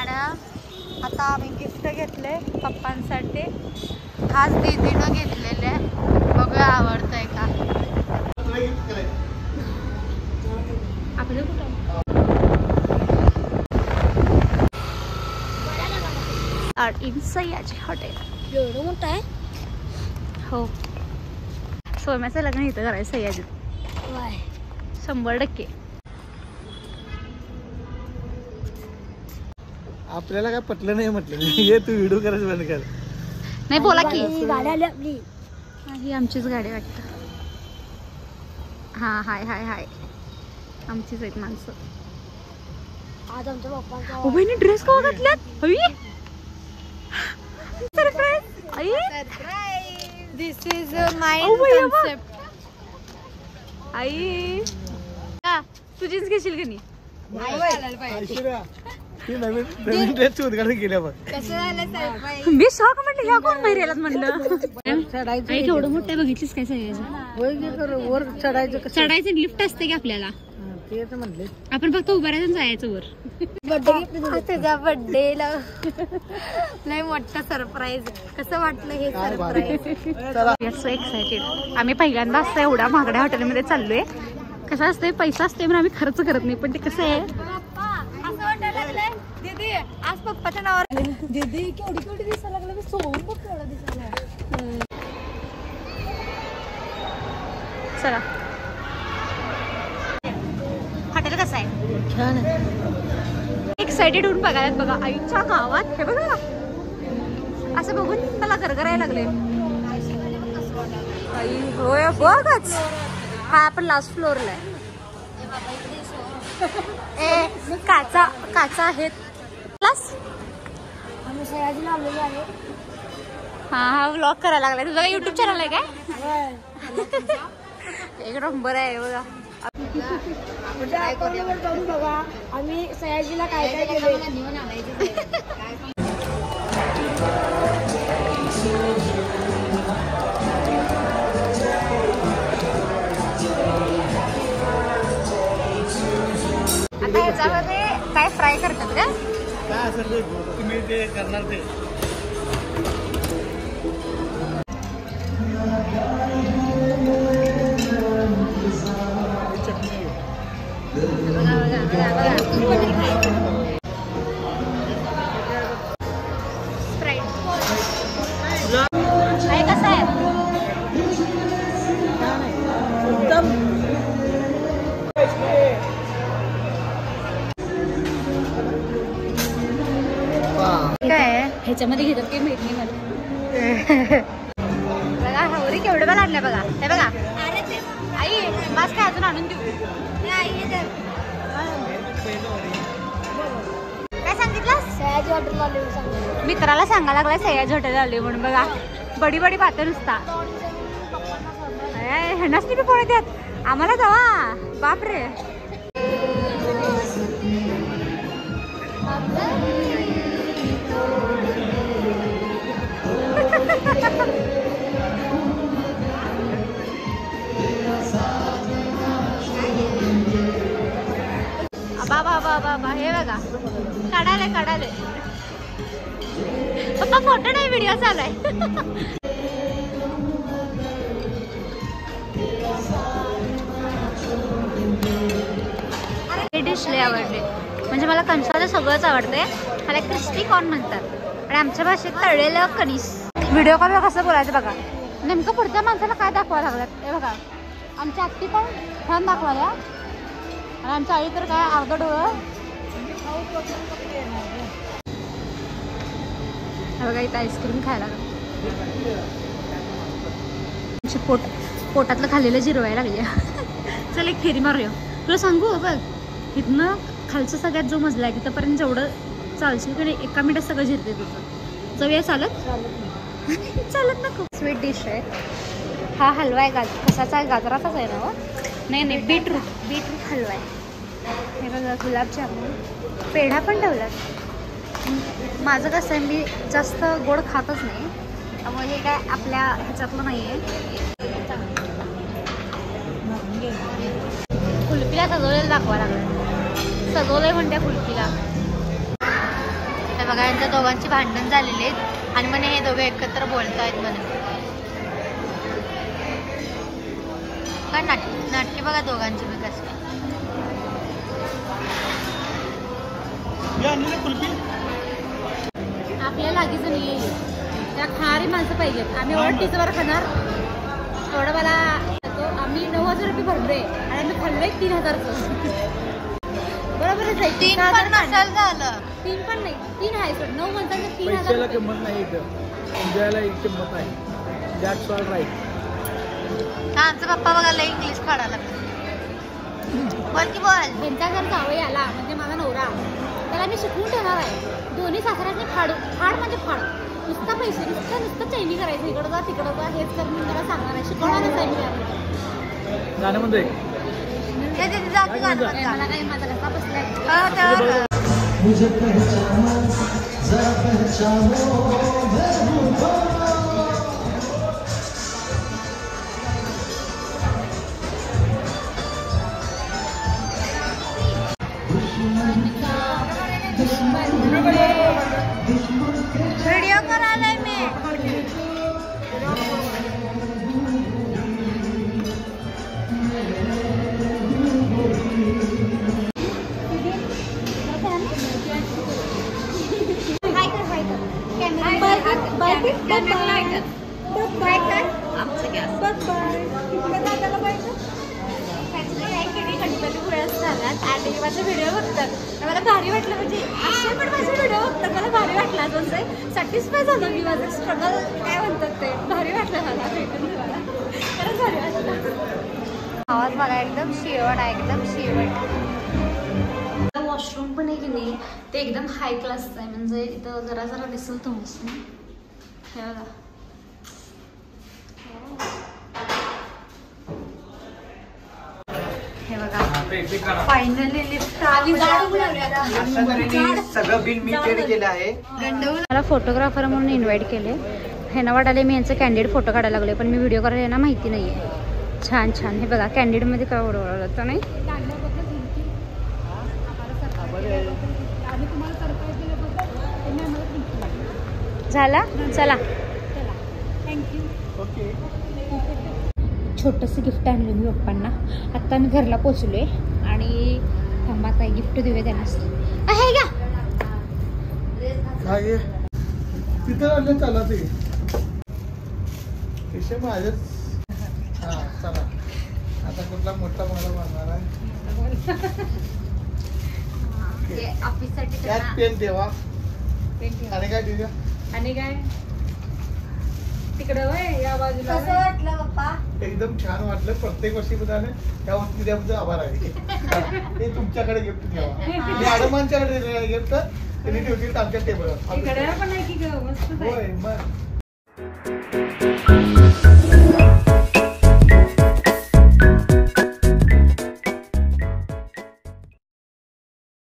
गाड्या. आता आम्ही गिफ्ट घेतले पप्पांसाठी. खास दीदीनं घेतलेले. बघूया आवडतंय का. आपलं कुठं इन सयाजी हॉटेल. एवढं मोठं आहे. हो, सोम्याचं लग्न इथं करायचं सयाजीत. 100%. आपल्याला काय पटलं नाही म्हटलं. ये तू व्हिडिओ करायचं बंद कर. नाही बोला की. गाडी आली आपली. ही आमचीच गाडी वाटतं. हा हाय हाय हाय आमचीच आहेत माणसं. आज आमच्या पप्पांचा बहिणी ड्रेस का घातल्यात. Surprise. This is my concept. आई तू जीन्स घेशील का नाही. नवीन ड्रेसचं उद्घाटन केलं बघ. मी शॉक म्हटलं ह्या कोण बाहेर म्हणलं. केवढं मोठं बघितलीस काय सगळ्याचं. वर चढायचं चढायचं लिफ्ट असते की आपल्याला. तेच म्हणले आपण फक्त उभं राहायचं जायचं वर. तुझ्या बर्थडेला लय मोठं सरप्राईज. कसं वाटलं हे सरप्राईज. So excited. आम्ही पहिल्यांदा असं एवढ्या महागड्या हॉटेलमध्ये चाललोय. कसं असतंय पैसा असते पण आम्ही खर्च करत नाही. पण ते कसं आहे असं वाटायला लागलंय दीदी आज पप्पाच्या नावावर. दीदी केवढी केवढी दिसायला लागलं. मी सोहम बघ केवढा दिसायला. चला हॉटेल कसं आहे. छान आहे. एक्सायटेड होऊन बघायला. बघा आईच्या गावात हे बघा असं बघून मला गरगरायला लागले. आई होय बघच. हा आपण लास्ट फ्लोअरला आहे. काचा आहेत. प्लस आम्ही सयाजीला आलेलो आहे. हा व्लॉग करायला लागलाय. तुझा युट्यूब चॅनल आहे काय. एक नंबर आहे बघा. जाऊन बघा आम्ही सयाजीला काय काय केलं. आता ह्याच्यामध्ये काय फ्राय करतात का. काय असेल ते तुम्ही ते करणार ते. कसं आहे. एकदम काय ह्याच्यामध्ये घेतात काही माहित नाही मला. बघा हवरी केवढं बघा आणलं बघा. हे बघा आई मास्क काय अजून आणून देऊ. काय सांगितलं. सयाजी हॉटेल आले सांगितलं. मित्राला सांगायला लागलाय सयाजी हॉटेल आले म्हणून. बघा बडी बडी बातं नुसता. ह्यांनाच नाही फोन येतात आम्हाला जावा. बापरे. बाबा बाबा हे बघा काढायला. पप्पा फोटो नाही व्हिडिओ चालू आहे. हे डिश लय आवडले. म्हणजे मला कंसाचं सगळंच आवडते. मला क्रिस्पी कॉर्न म्हणतात आणि आमच्या भाषेत तळलेलं कणीस. व्हिडिओ कॉल कसं बोलायचं बघा. नेमकं पुढच्या माणसाला काय दाखवायला लागलं. हे बघा आमची आत्ती पण छान दाखवायला आणि आमच्या आई तर काय अर्ध डोळं. बघा इथं आईस्क्रीम खायला लागलं. पोटातलं खाल्लेलं जिरवायला लागले. चल एक फेरी मारूया. तुला सांगू बघ इथनं खालचं सगळ्यात जो मजला आहे तिथंपर्यंत जेवढं चालशील की नाही एका मिनिटात सगळं जिरते तुझं. जाऊया चालत. चालत नको. स्वीट डिश आहे. हा हलवा आहे. कशाचा आहे. गाजराचाच आहे ना. नाही बीटरूट हलवा आहे. हे बघा गुलाबजामुन पेढा पण ठेवला. माझं कसं आहे मी जास्त गोड खातच नाही त्यामुळे हे काय आपल्या ह्याच्यातलं नाही आहे. कुल्फीला सजवलेलं दाखवा लागलं. सजवलंय म्हणते कुल्फीला. बघा यांच्या दोघांची भांडण झालेली आहेत आणि म्हणे हे दोघे एकत्र बोलतायत म्हणे. काय नाटके बघा दोघांची बी कसं. आपल्या लागीचं नाही त्या खाणारी माणसं पाहिजेत. आम्ही एवढं टीचवर खाणार एवढं मला आम्ही 9,000 रुपये भरले आणि आम्ही खाल्लोय 3,000चं. बरोबरच आहे. 3 पण नसेल झालं. 3 पण नाही 3 आहे सोड. 9 म्हणतात 3,000 पैशाला रुपये. किंमत नाही इथं, एन्जॉयला एक किंमत आहे. That's all right. आमचा पप्पा बघा लय इंग्लिश काढायला लागले. बोल की बोल. त्यांचा जर जावई आला म्हणजे माझा नवरा त्याला मी शिकवून ठेवणार आहे. दोन्ही सासऱ्याने फाड म्हणजे फाड. नुसता पैसे नुसतं चैनी करायचं. इकडं जा तिकडं जा हेच कर मी त्याला सांगणार आहे. शिकवणारच आहे मी त्याला. गाणं म्हणतोय हे दीदी जाती गाणं म्हणतात. मला काही माझा कसा बसलाय. हा, तेव्हा व्हिडिओ करायलाय मी. आणि माझे व्हिडिओ बघतात मला भारी वाटलं. म्हणजे असे पण माझे व्हिडिओ बघतात मला भारी वाटलं. असं सॅटिस्फाय झालं मी. माझं स्ट्रगल काय म्हणतात ते भारी वाटलं मला. भेटून मला खरंच भारी वाटलं. आवाज बघा एकदम शेवट आहे. एकदम शेवट. वॉशरूम पण आहे की नाही ते एकदम हाय क्लासचं आहे. म्हणजे इथं जरा जरा दिसल तुमचं. हे बघा हे बघा फायनली लिफ्ट आली. सगळं बिल मी पेड केलं आहे. मला फोटोग्राफर म्हणून इन्व्हाइट केले. ह्यांना वाटाले मी यांचं कॅन्डिड फोटो काढायला लागले पण मी व्हिडिओ करायला यांना माहिती नाही आहे. छान छान. हे बघा कॅन्डिडमध्ये काय ओढवलं होतं नाही. झाला चला. ओके. छोटंसं गिफ्ट आणलं मी पप्पांना. आत्ता मी घरला पोचलोय आणि थांबा आता गिफ्ट देऊया त्यांना. हे घ्या. काय तिथं आणलं चला ते माझ्याच. हा चला आता कुठला मोठा मला बांधणार आहे. ऑफिससाठी त्यात पेन ठेवा आणि काय देऊया. आणि काय तिकडं वय या बाजूला. कसं वाटलं पप्पा? एकदम छान वाटलं. प्रत्येक वर्षी बद्दल त्या वस्तू त्याबद्दल आभार आहे. ते तुमच्याकडे गिफ्ट ठेवा. मी आडमांच्याकडे दिलेलं गिफ्ट त्यांनी ठेवतील आमच्या टेबलवर. पण आहे की मस्त होय मग